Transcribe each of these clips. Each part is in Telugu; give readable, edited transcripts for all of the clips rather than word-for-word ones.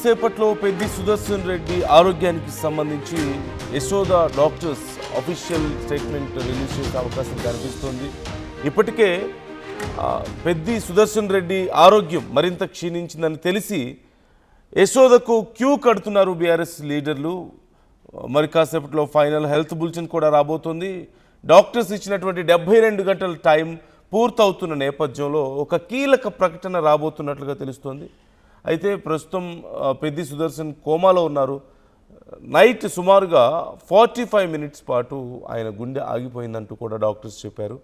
కొద్దిసేపట్లో పెద్ది సుదర్శన్ రెడ్డి ఆరోగ్యానికి సంబంధించి Yashoda doctors official statement release చేసే అవకాశం కనిపిస్తోంది. ఇప్పటికే పెద్ది సుదర్శన్ రెడ్డి ఆరోగ్యం మరింత క్షీణించిందని తెలిసి యశోదకు క్యూ కడుతున్నారు బీఆర్ఎస్ లీడర్లు. మరి కాసేపట్లో ఫైనల్ హెల్త్ బులెటిన్ కూడా రాబోతోంది. డాక్టర్స్ ఇచ్చినటువంటి 72 గంటల టైం పూర్తవుతున్న నేపథ్యంలో ఒక కీలక ప్రకటన రాబోతున్నట్లుగా తెలుస్తోంది. అయితే ప్రస్తుతం పెద్ది సుదర్శన్ కోమాలో ఉన్నారు. నైట్ సుమారుగా 45 మినిట్స్ పాటు ఆయన గుండె ఆగిపోయిందంటూ కూడా డాక్టర్స్ చెప్పారు.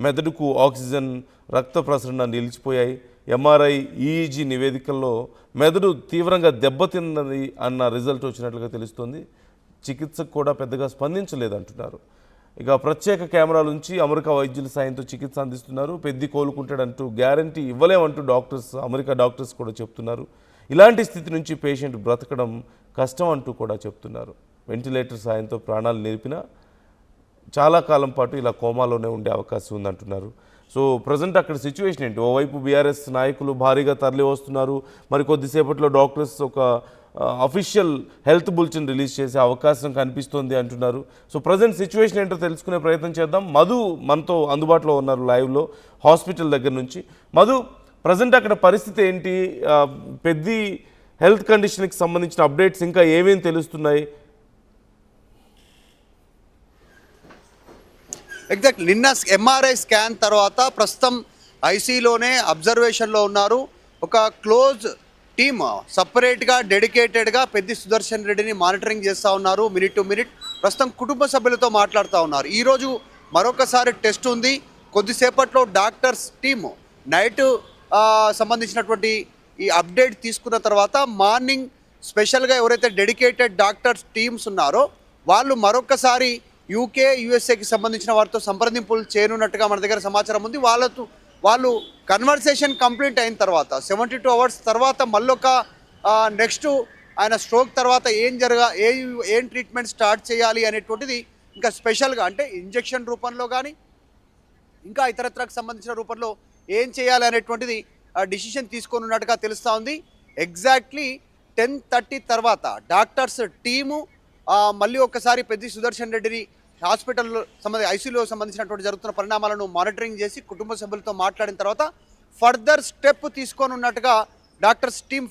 మెదడుకు ఆక్సిజన్, రక్త ప్రసరణ నిలిచిపోయాయి. ఎంఆర్ఐ, ఈఈజీ నివేదికల్లో మెదడు తీవ్రంగా దెబ్బతిన్నది అన్న రిజల్ట్ వచ్చినట్లుగా తెలుస్తోంది. చికిత్సకు కూడా పెద్దగా స్పందించలేదంటున్నారు. ఇక ప్రత్యేక కెమెరాల నుంచి అమెరికా వైద్యుల సాయంతో చికిత్స అందిస్తున్నారు. పెద్ది కోలుకుంటాడంటూ గ్యారంటీ ఇవ్వలేమంటూ అమెరికా డాక్టర్స్ కూడా చెప్తున్నారు. ఇలాంటి స్థితి నుంచి పేషెంట్ బ్రతకడం కష్టం అంటూ కూడా చెప్తున్నారు. వెంటిలేటర్ సాయంతో ప్రాణాలు నిలిపినా చాలా కాలం పాటు ఇలా కోమాలోనే ఉండే అవకాశం ఉందంటున్నారు. సో ప్రజెంట్ అక్కడ సిచ్యువేషన్ ఏంటి? ఓవైపు బీఆర్ఎస్ నాయకులు భారీగా తరలి వస్తున్నారు. మరి కొద్దిసేపట్లో డాక్టర్స్ ఒక అఫీషియల్ హెల్త్ బులెటిన్ రిలీజ్ చేసే అవకాశం కనిపిస్తోంది అంటున్నారు. సో ప్రజెంట్ సిచ్యువేషన్ ఏంటో తెలుసుకునే ప్రయత్నం చేద్దాం. మధు మనతో అందుబాటులో ఉన్నారు లైవ్లో హాస్పిటల్ దగ్గర నుంచి. మధు, ప్రజెంట్ అక్కడ పరిస్థితి ఏంటి? పెద్ది హెల్త్ కండిషన్కి సంబంధించిన అప్డేట్స్ ఇంకా ఏమేమి తెలుస్తున్నాయి? ఎగ్జాక్ట్ నిన్న ఎంఆర్ఐ స్కాన్ తర్వాత ప్రస్తుతం ఐసీలోనే అబ్జర్వేషన్లో ఉన్నారు. ఒక క్లోజ్ టీమ్ సపరేట్గా డెడికేటెడ్గా పెద్ది సుదర్శన్ రెడ్డిని మానిటరింగ్ చేస్తూ ఉన్నారు. మినిట్ టు మినిట్ ప్రస్తుతం కుటుంబ సభ్యులతో మాట్లాడుతూ ఉన్నారు. ఈరోజు మరొకసారి టెస్ట్ ఉంది. కొద్దిసేపట్లో డాక్టర్స్ టీము నైట్ సంబంధించినటువంటి ఈ అప్డేట్ తీసుకున్న తర్వాత మార్నింగ్ స్పెషల్గా ఎవరైతే డెడికేటెడ్ డాక్టర్స్ టీమ్స్ ఉన్నారో వాళ్ళు మరొకసారి యూకే, యూఎస్ఏకి సంబంధించిన వారితో సంప్రదింపులు చేయనున్నట్టుగా మన దగ్గర సమాచారం ఉంది. వాళ్ళు కన్వర్సేషన్ కంప్లీట్ అయిన తర్వాత 72 అవర్స్ తర్వాత మళ్ళొక నెక్స్ట్ ఆయన స్ట్రోక్ తర్వాత ఏం ట్రీట్మెంట్ స్టార్ట్ చేయాలి అనేటువంటిది ఇంకా స్పెషల్గా అంటే ఇంజెక్షన్ రూపంలో కానీ ఇంకా ఇతరత్రకు సంబంధించిన రూపంలో ఏం చేయాలి అనేటువంటిది డిసిషన్ తీసుకొనున్నట్టుగా తెలుస్తూ ఉంది. ఎగ్జాక్ట్లీ 10:30 తర్వాత డాక్టర్స్ టీము మళ్ళీ ఒకసారి పెద్ది సుదర్శన్ రెడ్డిని హాస్పిటల్ ఐసీయూలో సంబంధించినటువంటి జరుగుతున్న పరిణామాలను మానిటరింగ్ చేసి కుటుంబ సభ్యులతో మాట్లాడిన తర్వాత ఫర్దర్ స్టెప్ తీసుకోనున్నట్టుగా డాక్టర్స్ టీమ్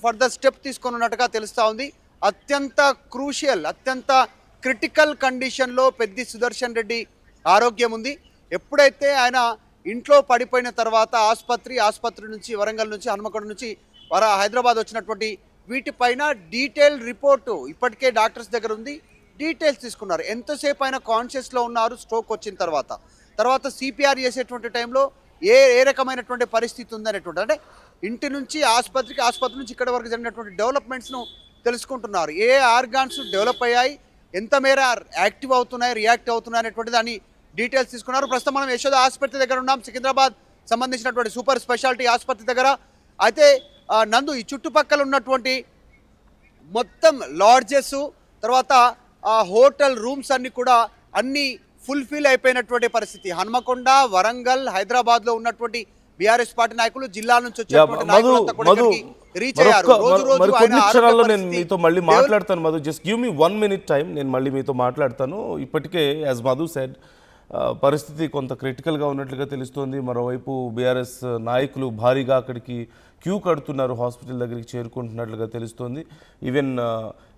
తీసుకోనున్నట్టుగా తెలుస్తూ ఉంది. అత్యంత క్రూషియల్, అత్యంత క్రిటికల్ కండిషన్లో పెద్ది సుదర్శన్ రెడ్డి ఆరోగ్యం ఉంది. ఎప్పుడైతే ఆయన ఇంట్లో పడిపోయిన తర్వాత ఆసుపత్రి నుంచి వరంగల్ నుంచి హన్మకొండ నుంచి హైదరాబాద్ వచ్చినటువంటి వీటిపైన డీటెయిల్ రిపోర్టు ఇప్పటికే డాక్టర్స్ దగ్గర ఉంది. డీటెయిల్స్ తీసుకున్నారు. ఎంతసేపు అయినా కాన్షియస్లో ఉన్నారు స్ట్రోక్ వచ్చిన తర్వాత సిపిఆర్ చేసేటువంటి టైంలో ఏ రకమైనటువంటి పరిస్థితి ఉందనేటువంటి అంటే ఇంటి నుంచి ఆసుపత్రి నుంచి ఇక్కడ వరకు జరిగినటువంటి డెవలప్మెంట్స్ను తెలుసుకుంటున్నారు. ఏ ఆర్గాన్స్ డెవలప్ అయ్యాయి, ఎంత మేర యాక్టివ్ అవుతున్నాయి, రియాక్ట్ అవుతున్నాయి అనేటువంటి దాన్ని డీటెయిల్స్ తీసుకున్నారు. ప్రస్తుతం మనం యశోద ఆసుపత్రి దగ్గర ఉన్నాం, సికింద్రాబాద్ సంబంధించినటువంటి సూపర్ స్పెషాలిటీ ఆసుపత్రి దగ్గర. అయితే నందు, ఈ చుట్టుపక్కల ఉన్నటువంటి మొత్తం లాడ్జెస్ తర్వాత హోటల్ రూమ్స్ అన్ని కూడా అన్ని ఫుల్ఫిల్ అయిపోయినటువంటి పరిస్థితి. హన్మకొండ, వరంగల్, హైదరాబాద్లో ఉన్నటువంటి బీఆర్ఎస్ పార్టీ నాయకులు, జిల్లా నుంచి వచ్చేటువంటి నాయకులంతా కూడా రీచ్ అయ్యారు. నేను మీతో మళ్ళీ మాట్లాడతాను Madhu. Just give me 1 minute time, నేను మళ్ళీ మీతో మాట్లాడతాను. ఇప్పటికే యాజ్ మధు సెడ్ పరిస్థితి కొంత క్రిటికల్గా ఉన్నట్లుగా తెలుస్తోంది. మరోవైపు బీఆర్ఎస్ నాయకులు భారీగా అక్కడికి క్యూ కడుతున్నారు, హాస్పిటల్ దగ్గరికి చేరుకుంటున్నట్లుగా తెలుస్తోంది. ఈవెన్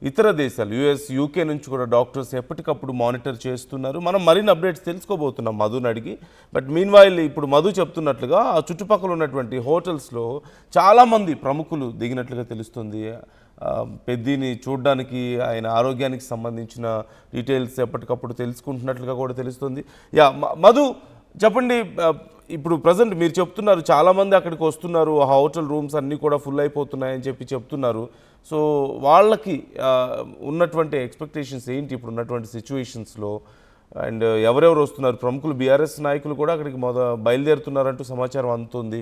ఇతర దేశాలు యుఎస్, యూకే నుంచి కూడా డాక్టర్స్ ఎప్పటికప్పుడు మానిటర్ చేస్తున్నారు. మనం మరిన్ని అప్డేట్స్ తెలుసుకోబోతున్నాం మధుని అడిగి. బట్ మీన్ వైల్ ఇప్పుడు మధు చెప్తున్నట్లుగా ఆ చుట్టుపక్కల ఉన్నటువంటి హోటల్స్లో చాలామంది ప్రముఖులు దిగినట్లుగా తెలుస్తుంది. పెద్దిని చూడడానికి, ఆయన ఆరోగ్యానికి సంబంధించిన డీటెయిల్స్ ఎప్పటికప్పుడు తెలుసుకుంటున్నట్లుగా కూడా తెలుస్తుంది. మధు చెప్పండి, ఇప్పుడు ప్రజెంట్ మీరు చెప్తున్నారు చాలామంది అక్కడికి వస్తున్నారు, ఆ హోటల్ రూమ్స్ అన్నీ కూడా ఫుల్ అయిపోతున్నాయని చెప్తున్నారు. సో వాళ్ళకి ఉన్నటువంటి ఎక్స్పెక్టేషన్స్ ఏంటి ఇప్పుడు ఉన్నటువంటి సిచ్యువేషన్స్లో? అండ్ ఎవరెవరు వస్తున్నారు? ప్రముఖులు బీఆర్ఎస్ నాయకులు కూడా అక్కడికి బయలుదేరుతున్నారంటూ సమాచారం అందుతుంది.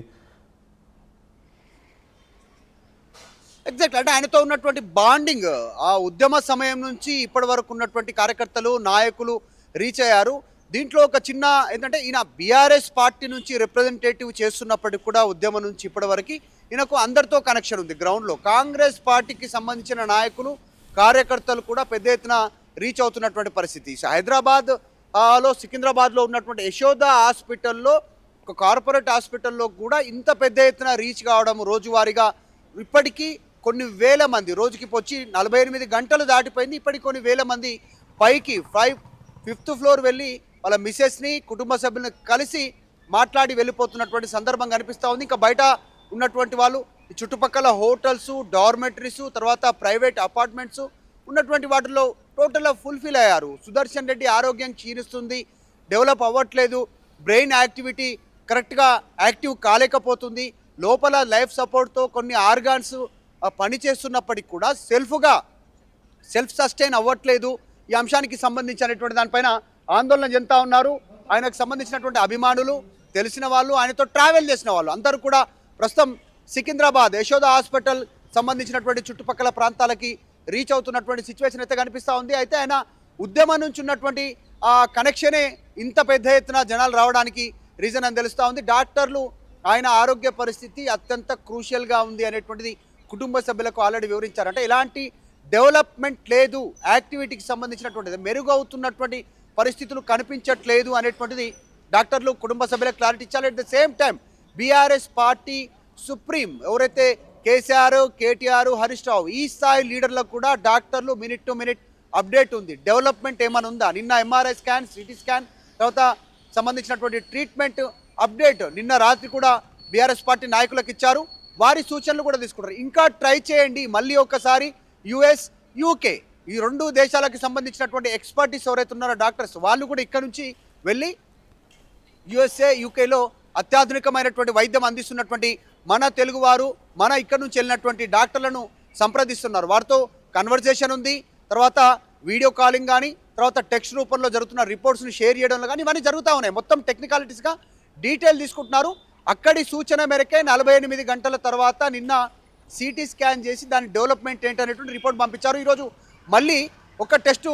ఎగ్జాక్ట్ అంటే ఆయనతో ఉన్నటువంటి బాండింగ్ ఆ ఉద్యమ సమయం నుంచి ఇప్పటి వరకు ఉన్నటువంటి కార్యకర్తలు, నాయకులు రీచ్ అయ్యారు. దీంట్లో ఒక చిన్న ఏంటంటే ఈయన బీఆర్ఎస్ పార్టీ నుంచి రిప్రజెంటేటివ్ చేస్తున్నప్పటికి కూడా ఉద్యమం నుంచి ఇప్పటి వరకు ఈయనకు అందరితో కనెక్షన్ ఉంది గ్రౌండ్లో. కాంగ్రెస్ పార్టీకి సంబంధించిన నాయకులు కార్యకర్తలు కూడా పెద్ద ఎత్తున రీచ్ అవుతున్నటువంటి పరిస్థితి. సికింద్రాబాద్లో ఉన్నటువంటి యశోద హాస్పిటల్లో, ఒక కార్పొరేట్ హాస్పిటల్లో కూడా ఇంత పెద్ద ఎత్తున రీచ్ కావడం రోజువారీగా ఇప్పటికీ కొన్ని వేల మంది, రోజుకి వచ్చి 48 గంటలు దాటిపోయింది, ఇప్పటికి కొన్ని వేల మంది పైకి 5th ఫ్లోర్ వెళ్ళి వాళ్ళ మిసెస్ని, కుటుంబ సభ్యులను కలిసి మాట్లాడి వెళ్ళిపోతున్నటువంటి సందర్భం కనిపిస్తూ ఉంది. ఇంకా బయట ఉన్నటువంటి వాళ్ళు ఈ చుట్టుపక్కల హోటల్స్, డార్మెటరీస్, తర్వాత ప్రైవేట్ అపార్ట్మెంట్స్ ఉన్నటువంటి వాటిలో టోటల్గా ఫుల్ఫిల్ అయ్యారు. సుదర్శన్ రెడ్డి ఆరోగ్యం క్షీణిస్తుంది, డెవలప్ అవ్వట్లేదు, బ్రెయిన్ యాక్టివిటీ కరెక్ట్గా యాక్టివ్ కాలేకపోతుంది, లోపల లైఫ్ సపోర్ట్తో కొన్ని ఆర్గాన్స్ పనిచేస్తున్నప్పటికి కూడా సెల్ఫ్ సస్టైన్ అవ్వట్లేదు. ఈ అంశానికి సంబంధించినటువంటి దానిపైన ఆందోళన చెందుతా ఉన్నారు. ఆయనకు సంబంధించినటువంటి అభిమానులు, తెలిసిన వాళ్ళు, ఆయనతో ట్రావెల్ చేసిన వాళ్ళు అందరూ కూడా ప్రస్తుతం సికింద్రాబాద్ యశోద హాస్పిటల్ సంబంధించినటువంటి చుట్టుపక్కల ప్రాంతాలకి రీచ్ అవుతున్నటువంటి సిచ్యువేషన్ అయితే కనిపిస్తూ ఉంది. అయితే ఆయన ఉద్యమం నుంచి ఉన్నటువంటి ఆ కనెక్షనే ఇంత పెద్ద ఎత్తున జనాలు రావడానికి రీజన్ అని తెలుస్తూ ఉంది. డాక్టర్లు ఆయన ఆరోగ్య పరిస్థితి అత్యంత క్రూషియల్గా ఉంది అనేటువంటిది కుటుంబ సభ్యులకు ఆల్రెడీ వివరించారు. అంటే ఎలాంటి డెవలప్మెంట్ లేదు, యాక్టివిటీకి సంబంధించినటువంటిది మెరుగవుతున్నటువంటి పరిస్థితులు కనిపించట్లేదు అనేటువంటిది డాక్టర్లు కుటుంబ సభ్యులకు క్లారిటీ ఇచ్చారు. At the same time BRS party supreme ఎవరైతే కేసీఆర్, కేటీఆర్, హరీష్ రావు ఈ స్థాయి లీడర్లకు కూడా డాక్టర్లు మినిట్ టు మినిట్ అప్డేట్ ఉంది. డెవలప్మెంట్ ఏమైనా ఉందా, నిన్న ఎంఆర్ఐ స్కాన్, సిటీ స్కాన్, తర్వాత సంబంధించినటువంటి ట్రీట్మెంట్ అప్డేట్ నిన్న రాత్రి కూడా బీఆర్ఎస్ పార్టీ నాయకులకు ఇచ్చారు. వారి సూచనలు కూడా తీసుకుంటారు. ఇంకా ట్రై చేయండి, మళ్ళీ ఒకసారి యుఎస్, యూకే ఈ 2 దేశాలకు సంబంధించినటువంటి ఎక్స్పర్టీస్ ఎవరైతే ఉన్నారో డాక్టర్స్, వాళ్ళు కూడా ఇక్కడ నుంచి వెళ్ళి యుఎస్ఏ, యూకేలో అత్యాధునికమైనటువంటి వైద్యం అందిస్తున్నటువంటి మన తెలుగువారు, మన ఇక్కడ నుంచి వెళ్ళినటువంటి డాక్టర్లను సంప్రదిస్తున్నారు. వారితో కన్వర్జేషన్ ఉంది, తర్వాత వీడియో కాలింగ్ కానీ, తర్వాత టెక్స్ట్ రూపంలో జరుగుతున్న రిపోర్ట్స్ని షేర్ చేయడంలో కానీ ఇవన్నీ జరుగుతూ ఉన్నాయి. మొత్తం టెక్నికాలిటీస్గా డీటెయిల్ తీసుకుంటున్నారు. అక్కడి సూచన మేరకే 48 గంటల తర్వాత నిన్న సిటీ స్కాన్ చేసి దాని డెవలప్మెంట్ ఏంటనేటువంటి రిపోర్ట్ పంపించారు. ఈరోజు మళ్ళీ ఒక టెస్టు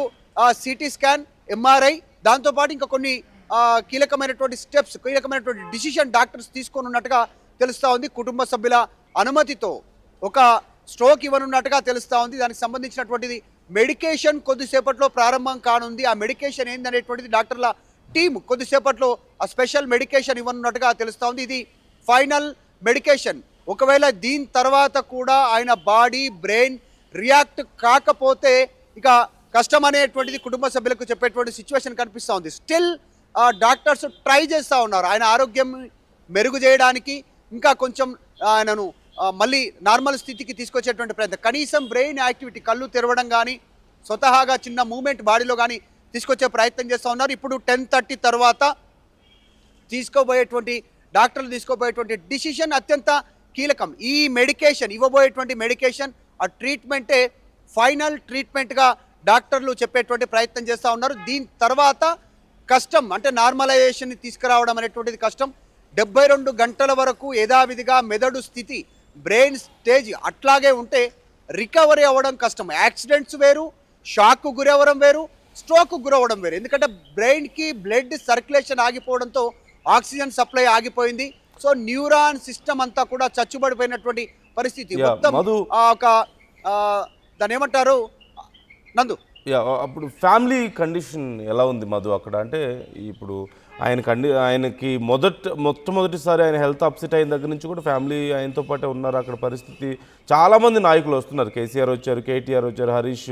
సిటీ స్కాన్, ఎంఆర్ఐ, దాంతోపాటు ఇంకా కొన్ని కీలకమైనటువంటి స్టెప్స్, కీలకమైనటువంటి డిసిషన్ డాక్టర్స్ తీసుకొని ఉన్నట్టుగా తెలుస్తూ ఉంది. కుటుంబ సభ్యుల అనుమతితో ఒక స్ట్రోక్ ఇవ్వనున్నట్టుగా తెలుస్తూ ఉంది. దానికి సంబంధించినటువంటిది మెడికేషన్ కొద్దిసేపట్లో ప్రారంభం కానుంది. ఆ మెడికేషన్ ఏందనేటువంటిది డాక్టర్ల టీం కొద్దిసేపట్లో ఆ స్పెషల్ మెడికేషన్ ఇవ్వనున్నట్టుగా తెలుస్తూ ఉంది. ఇది ఫైనల్ మెడికేషన్. ఒకవేళ దీని తర్వాత కూడా ఆయన బాడీ, బ్రెయిన్ రియాక్ట్ కాకపోతే ఇక కష్టం అనేటువంటిది కుటుంబ సభ్యులకు చెప్పేటువంటి సిచ్యువేషన్ కనిపిస్తూ ఉంది. స్టిల్ డాక్టర్స్ ట్రై చేస్తూ ఉన్నారు ఆయన ఆరోగ్యం మెరుగు చేయడానికి, ఇంకా కొంచెం ఆయనను మళ్ళీ నార్మల్ స్థితికి తీసుకొచ్చేటువంటి ప్రయత్నం. కనీసం బ్రెయిన్ యాక్టివిటీ, కళ్ళు తెరవడం కానీ, స్వతహాగా చిన్న మూమెంట్ బాడీలో కానీ తీసుకొచ్చే ప్రయత్నం చేస్తూ ఉన్నారు. ఇప్పుడు 10:30 తర్వాత డాక్టర్లు తీసుకోబోయేటువంటి డిసిషన్ అత్యంత కీలకం. ఈ మెడికేషన్, ఇవ్వబోయేటువంటి మెడికేషన్, ఆ ట్రీట్మెంటే ఫైనల్ ట్రీట్మెంట్గా డాక్టర్లు చెప్పేటువంటి ప్రయత్నం చేస్తూ ఉన్నారు. దీని తర్వాత కష్టం, అంటే నార్మలైజేషన్ని తీసుకురావడం అనేటువంటిది కష్టం. 72 గంటల వరకు యథావిధిగా మెదడు స్థితి, బ్రెయిన్ స్టేజ్ అట్లాగే ఉంటే రికవరీ అవ్వడం కష్టం. యాక్సిడెంట్స్ వేరు, షాక్కు గురవ్వడం వేరు, స్ట్రోక్కు గురవ్వడం వేరు. ఎందుకంటే బ్రెయిన్కి బ్లడ్ సర్క్యులేషన్ ఆగిపోవడంతో ఆక్సిజన్ సప్లై ఆగిపోయింది. సో న్యూరాన్ సిస్టమ్ అంతా కూడా చచ్చుబడిపోయినటువంటి పరిస్థితి. మొత్తం ఒక దాన్ని ఏమంటారు నందు, అప్పుడు ఫ్యామిలీ కండిషన్ ఎలా ఉంది మధు అక్కడ? అంటే ఇప్పుడు ఆయనకి మొట్టమొదటిసారి ఆయన హెల్త్ అప్సెట్ అయిన దగ్గర నుంచి కూడా ఫ్యామిలీ ఆయనతో పాటే ఉన్నారు అక్కడ. పరిస్థితి చాలామంది నాయకులు వస్తున్నారు, కేసీఆర్ వచ్చారు, కేటీఆర్ వచ్చారు, హరీష్,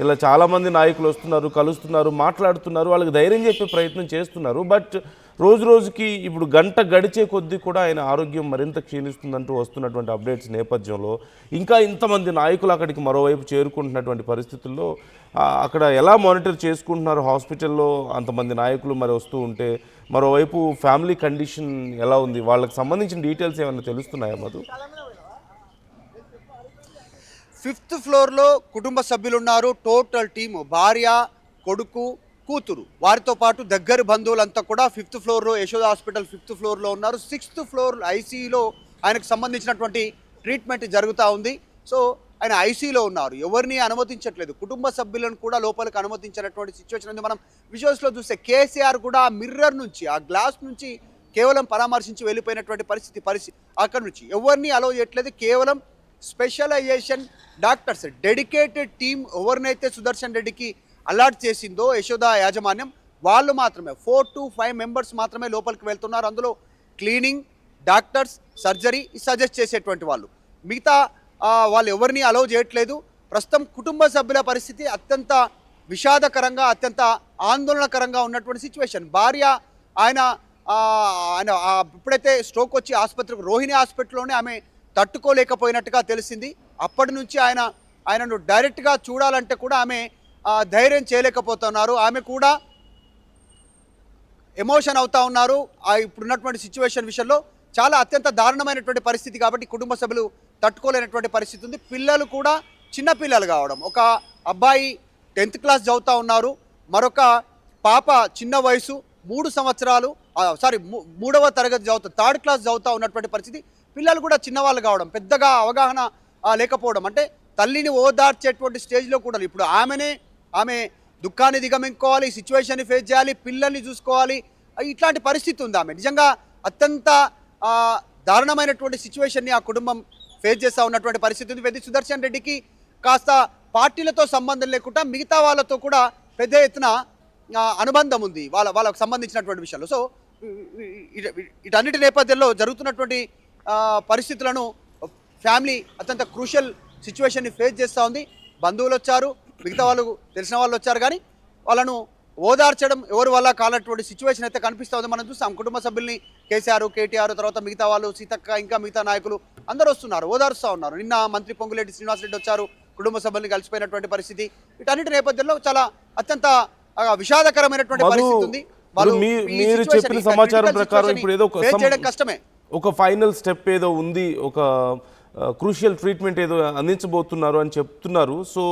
ఇలా చాలామంది నాయకులు వస్తున్నారు, కలుస్తున్నారు, మాట్లాడుతున్నారు, వాళ్ళకి ధైర్యం చెప్పే ప్రయత్నం చేస్తున్నారు. బట్ రోజు రోజుకి ఇప్పుడు గంట గడిచే కొద్దీ కూడా ఆయన ఆరోగ్యం మరింత క్షీణిస్తుందంటూ వస్తున్నటువంటి అప్డేట్స్ నేపథ్యంలో ఇంకా ఇంతమంది నాయకులు అక్కడికి మరోవైపు చేరుకుంటున్నటువంటి పరిస్థితుల్లో అక్కడ ఎలా మానిటర్ చేసుకుంటున్నారు హాస్పిటల్లో అంతమంది నాయకులు మరి వస్తూ ఉంటే? మరోవైపు ఫ్యామిలీ కండిషన్ ఎలా ఉంది, వాళ్ళకి సంబంధించిన డీటెయిల్స్ ఏమైనా తెలుస్తున్నాయా మధు? 5th ఫ్లోర్లో కుటుంబ సభ్యులు ఉన్నారు, టోటల్ టీము, భార్య, కొడుకు, కూతురు, వారితో పాటు దగ్గర బంధువులంతా కూడా 5th ఫ్లోర్లో యశోద హాస్పిటల్ 5th ఫ్లోర్లో ఉన్నారు. 6th ఫ్లోర్ ఐసీయూలో ఆయనకు సంబంధించినటువంటి ట్రీట్మెంట్ జరుగుతూ ఉంది. సో ఆయన ఐసీయూలో ఉన్నారు, ఎవరిని అనుమతించట్లేదు, కుటుంబ సభ్యులను కూడా లోపలికి అనుమతించినటువంటి సిచ్యువేషన్ ఉంది. మనం విజువల్స్లో చూస్తే కేసీఆర్ కూడా ఆ మిర్రర్ నుంచి, ఆ గ్లాస్ నుంచి కేవలం పరామర్శించి వెళ్ళిపోయినటువంటి పరిస్థితి అక్కడ నుంచి ఎవరిని అలౌ చేయట్లేదు. కేవలం స్పెషలైజేషన్ డాక్టర్స్, డెడికేటెడ్ టీమ్ ఎవరినైతే సుదర్శన్ రెడ్డికి అలాట్ చేసిందో యశోద యాజమాన్యం, వాళ్ళు మాత్రమే 4 to 5 మెంబర్స్ మాత్రమే లోపలికి వెళ్తున్నారు. అందులో క్లీనింగ్, డాక్టర్స్, సర్జరీ సజెస్ట్ చేసేటువంటి వాళ్ళు. మిగతా వాళ్ళు ఎవరిని అలౌ చేయట్లేదు. ప్రస్తుతం కుటుంబ సభ్యుల పరిస్థితి అత్యంత విషాదకరంగా, అత్యంత ఆందోళనకరంగా ఉన్నటువంటి సిచ్యువేషన్. భార్య ఆయన ఇప్పుడైతే స్ట్రోక్ వచ్చి ఆసుపత్రికి, రోహిణి హాస్పిటల్లోనే ఆమె తట్టుకోలేకపోయినట్టుగా తెలిసింది. అప్పటి నుంచి ఆయనను డైరెక్ట్గా చూడాలంటే కూడా ఆమె ధైర్యం చేయలేకపోతున్నారు. ఆమె కూడా ఎమోషన్ అవుతా ఉన్నారు. ఇప్పుడున్నటువంటి సిచ్యువేషన్ విషయంలో చాలా అత్యంత దారుణమైనటువంటి పరిస్థితి కాబట్టి కుటుంబ సభ్యులు తట్టుకోలేనటువంటి పరిస్థితి ఉంది. పిల్లలు కూడా చిన్న పిల్లలు కావడం, ఒక అబ్బాయి 10th క్లాస్ చదువుతూ ఉన్నారు, మరొక పాప చిన్న వయసు 3 సంవత్సరాలు, 3వ తరగతి చదువుతా, 3rd క్లాస్ చదువుతూ ఉన్నటువంటి పరిస్థితి. పిల్లలు కూడా చిన్నవాళ్ళు కావడం, పెద్దగా అవగాహన లేకపోవడం, అంటే తల్లిని ఓదార్చేటువంటి స్టేజ్లో కూడా ఇప్పుడు ఆమె దుఃఖాన్ని దిగమించుకోవాలి, సిచ్యువేషన్ని ఫేస్ చేయాలి, పిల్లల్ని చూసుకోవాలి, ఇట్లాంటి పరిస్థితి ఉంది. ఆమె నిజంగా అత్యంత దారుణమైనటువంటి సిచ్యువేషన్ని ఆ కుటుంబం ఫేస్ చేస్తూ ఉన్నటువంటి పరిస్థితి ఉంది. పెద్ద సుదర్శన్ రెడ్డికి కాస్త పార్టీలతో సంబంధం లేకుండా మిగతా వాళ్ళతో కూడా పెద్ద ఎత్తున అనుబంధం ఉంది వాళ్ళకు సంబంధించినటువంటి విషయాలు. సో వీటన్నిటి నేపథ్యంలో జరుగుతున్నటువంటి పరిస్థితులను ఫ్యామిలీ అత్యంత క్రూషియల్ సిచ్యువేషన్ని ఫేస్ చేస్తూ ఉంది. బంధువులు వచ్చారు, మిగతా వాళ్ళు తెలిసిన వాళ్ళు వచ్చారు, కానీ వాళ్ళను ఓదార్చడం ఎవరి వల్ల కానటువంటి సిచ్యువేషన్ అయితే కనిపిస్తూ ఉంది. మనం చూస్తాం కుటుంబ సభ్యుల్ని కేసీఆర్, కేటీఆర్, తర్వాత మిగతా వాళ్ళు, సీతక్క, ఇంకా మిగతా నాయకులు అందరూ వస్తున్నారు, ఓదారుస్తూ ఉన్నారు. నిన్న మంత్రి పొంగులేటి శ్రీనివాసరెడ్డి వచ్చారు, కుటుంబ సభ్యుల్ని కలిసిపోయినటువంటి పరిస్థితి. వీటన్నిటి నేపథ్యంలో చాలా అత్యంత విషాదకరమైనటువంటి పరిస్థితి ఉంది. మీరు చెప్పిన సమాచారం ప్రకారం ఇప్పుడు ఏదో కష్టమే, ఒక ఫైనల్ స్టెప్ ఏదో ఉంది, ఒక క్రూషియల్ ట్రీట్మెంట్ ఏదో అందించబోతున్నారు అని చెప్తున్నారు. సో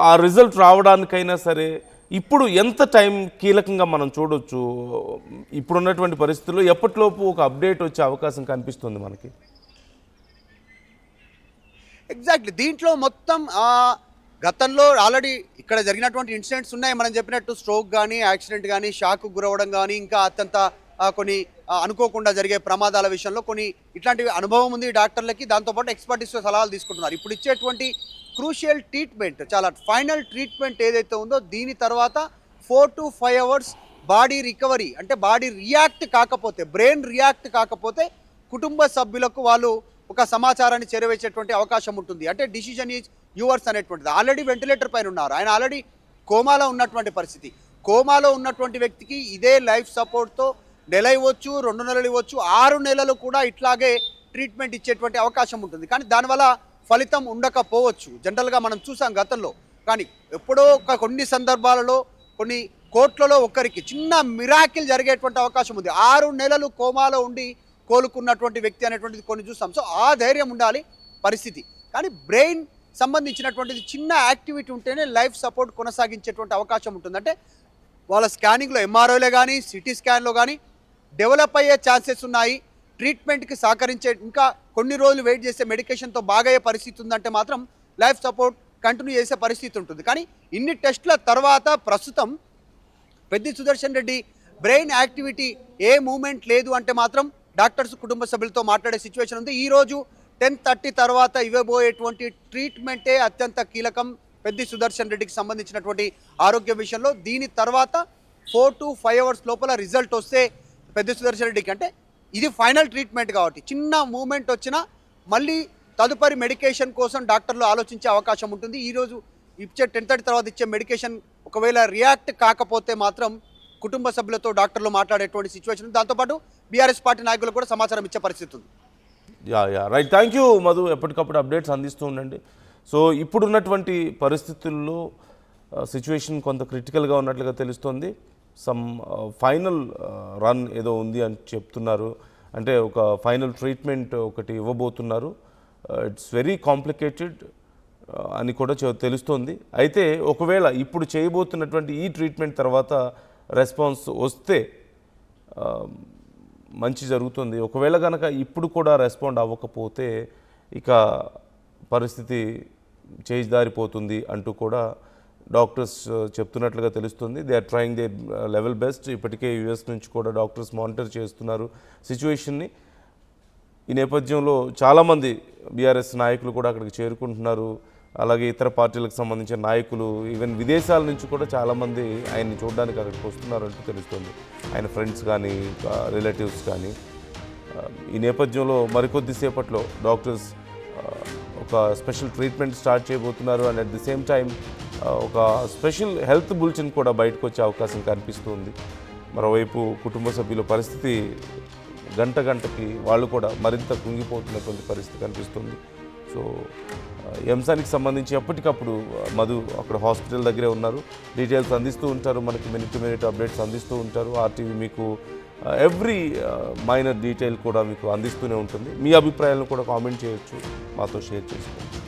ఆ రిజల్ట్ రావడానికైనా సరే ఇప్పుడు ఎంత టైం కీలకంగా మనం చూడొచ్చు? ఇప్పుడున్నటువంటి పరిస్థితుల్లో ఎప్పటిలోపు ఒక అప్డేట్ వచ్చే అవకాశం కనిపిస్తుంది మనకి? ఎగ్జాక్ట్లీ, దీంట్లో మొత్తం గతంలో ఆల్రెడీ ఇక్కడ జరిగినటువంటి ఇన్సిడెంట్స్ ఉన్నాయి. మనం చెప్పినట్టు స్ట్రోక్ కానీ, యాక్సిడెంట్ కానీ, షాక్కు గురవడం కానీ, ఇంకా అత్యంత కొన్ని అనుకోకుండా జరిగే ప్రమాదాల విషయంలో కొన్ని ఇట్లాంటివి అనుభవం ఉంది డాక్టర్లకి. దాంతోపాటు ఎక్స్పర్టీస్ సలహాలు తీసుకుంటున్నారు. ఇప్పుడు ఇచ్చేటువంటి క్రూషియల్ ట్రీట్మెంట్, చాలా ఫైనల్ ట్రీట్మెంట్ ఏదైతే ఉందో, దీని తర్వాత 4 to 5 hours బాడీ రికవరీ, అంటే బాడీ రియాక్ట్ కాకపోతే, బ్రెయిన్ రియాక్ట్ కాకపోతే కుటుంబ సభ్యులకు వాళ్ళు ఒక సమాచారాన్ని చేరవేసేటువంటి అవకాశం ఉంటుంది. అంటే డిసిజన్ ఈజ్ యువర్స్ అనేటువంటిది. ఆల్రెడీ వెంటిలేటర్ పైన ఉన్నారు, ఆయన ఆల్రెడీ కోమాలో ఉన్నటువంటి పరిస్థితి. కోమాలో ఉన్నటువంటి వ్యక్తికి ఇదే లైఫ్ సపోర్ట్తో నెల ఇవ్వచ్చు, 2 నెలలు ఇవ్వచ్చు, 6 నెలలు కూడా ఇట్లాగే ట్రీట్మెంట్ ఇచ్చేటువంటి అవకాశం ఉంటుంది. కానీ దానివల్ల ఫలితం ఉండకపోవచ్చు, జనరల్గా మనం చూసాం గతంలో. కానీ ఎప్పుడో కొన్ని సందర్భాలలో, కొన్ని కోట్లలో ఒక్కరికి చిన్న మిరాకిల్ జరిగేటువంటి అవకాశం ఉంది. 6 నెలలు కోమాలో ఉండి కోలుకున్నటువంటి వ్యక్తి అనేటువంటిది కొన్ని చూస్తాం. సో ఆ ధైర్యం ఉండాలి పరిస్థితి. కానీ బ్రెయిన్ సంబంధించినటువంటిది చిన్న యాక్టివిటీ ఉంటేనే లైఫ్ సపోర్ట్ కొనసాగించేటువంటి అవకాశం ఉంటుంది. అంటే వాళ్ళ స్కానింగ్లో, ఎంఆర్ఐలో కానీ, సిటీ స్కాన్లో కానీ డెవలప్ అయ్యే ఛాన్సెస్ ఉన్నాయి. ట్రీట్మెంట్కి సహకరించే, ఇంకా కొన్ని రోజులు వెయిట్ చేసే మెడికేషన్తో బాగయ్యే పరిస్థితి ఉందంటే మాత్రం లైఫ్ సపోర్ట్ కంటిన్యూ చేసే పరిస్థితి ఉంటుంది. కానీ ఇన్ని టెస్టుల తర్వాత ప్రస్తుతం పెద్ది సుదర్శన్ రెడ్డి బ్రెయిన్ యాక్టివిటీ ఏ మూమెంట్ లేదు అంటే మాత్రం డాక్టర్స్ కుటుంబ సభ్యులతో మాట్లాడే సిచ్యువేషన్ ఉంది. ఈరోజు 10:30 తర్వాత ఇవ్వబోయేటువంటి ట్రీట్మెంటే అత్యంత కీలకం పెద్ది సుదర్శన్ రెడ్డికి సంబంధించినటువంటి ఆరోగ్య విషయంలో. దీని తర్వాత 4 to 5 hours లోపల రిజల్ట్ వస్తే పెద్ది సుదర్శన్ రెడ్డికి, అంటే ఇది ఫైనల్ ట్రీట్మెంట్ కాబట్టి చిన్న మూమెంట్ వచ్చినా మళ్ళీ తదుపరి మెడికేషన్ కోసం డాక్టర్లు ఆలోచించే అవకాశం ఉంటుంది. ఈరోజు ఇచ్చే 10:30 తర్వాత ఇచ్చే మెడికేషన్ ఒకవేళ రియాక్ట్ కాకపోతే మాత్రం కుటుంబ సభ్యులతో డాక్టర్లు మాట్లాడేటువంటి సిచ్యువేషన్ ఉంది. దాంతోపాటు బీఆర్ఎస్ పార్టీ నాయకులు కూడా సమాచారం ఇచ్చే పరిస్థితి ఉంది. రైట్, థ్యాంక్ యూ మధు, ఎప్పటికప్పుడు అప్డేట్స్ అందిస్తూ ఉండండి. సో ఇప్పుడున్నటువంటి పరిస్థితుల్లో సిచ్యువేషన్ కొంత క్రిటికల్గా ఉన్నట్లుగా తెలుస్తోంది. సమ్ ఫైనల్ రన్ ఏదో ఉంది అని చెప్తున్నారు, అంటే ఒక ఫైనల్ ట్రీట్మెంట్ ఒకటి ఇవ్వబోతున్నారు. ఇట్స్ వెరీ కాంప్లికేటెడ్ అని కూడా తెలుస్తోంది. అయితే ఒకవేళ ఇప్పుడు చేయబోతున్నటువంటి ఈ ట్రీట్మెంట్ తర్వాత రెస్పాన్స్ వస్తే మంచి జరుగుతుంది. ఒకవేళ కనుక ఇప్పుడు కూడా రెస్పాండ్ అవ్వకపోతే ఇక పరిస్థితి చేజిదారిపోతుంది అంటూ కూడా డాక్టర్స్ చెప్తున్నట్లుగా తెలుస్తుంది. They are trying they level best. ఇప్పటికే యూఎస్ నుంచి కూడా డాక్టర్స్ మానిటర్ చేస్తున్నారు సిచ్యువేషన్ని. ఈ నేపథ్యంలో చాలామంది బీఆర్ఎస్ నాయకులు కూడా అక్కడికి చేరుకుంటున్నారు. అలాగే ఇతర పార్టీలకు సంబంధించిన నాయకులు, ఈవెన్ విదేశాల నుంచి కూడా చాలామంది ఆయన్ని చూడడానికి అక్కడికి వస్తున్నారంటూ తెలుస్తుంది. ఆయన ఫ్రెండ్స్ కానీ రిలేటివ్స్ కానీ. ఈ నేపథ్యంలో మరికొద్దిసేపట్లో డాక్టర్స్ ఒక స్పెషల్ ట్రీట్మెంట్ స్టార్ట్ చేయబోతున్నారు. And at the same time ఒక స్పెషల్ హెల్త్ బులెటిన్ కూడా బయటకు వచ్చే అవకాశం కనిపిస్తుంది. మరోవైపు కుటుంబ సభ్యుల పరిస్థితి గంటకి వాళ్ళు కూడా మరింత కుంగిపోతున్నటువంటి పరిస్థితి కనిపిస్తుంది. సో ఈ అంశానికి సంబంధించి ఎప్పటికప్పుడు మధు అక్కడ హాస్పిటల్ దగ్గరే ఉన్నారు, డీటెయిల్స్ అందిస్తూ ఉంటారు, మనకి మినిట్ టు మినిట్ అప్డేట్స్ అందిస్తూ ఉంటారు. ఆర్టీవీ మీకు ఎవ్రీ మైనర్ డీటెయిల్ కూడా మీకు అందిస్తూనే ఉంటుంది. మీ అభిప్రాయాలను కూడా కామెంట్ చేయొచ్చు, మాతో షేర్ చేసుకోవచ్చు.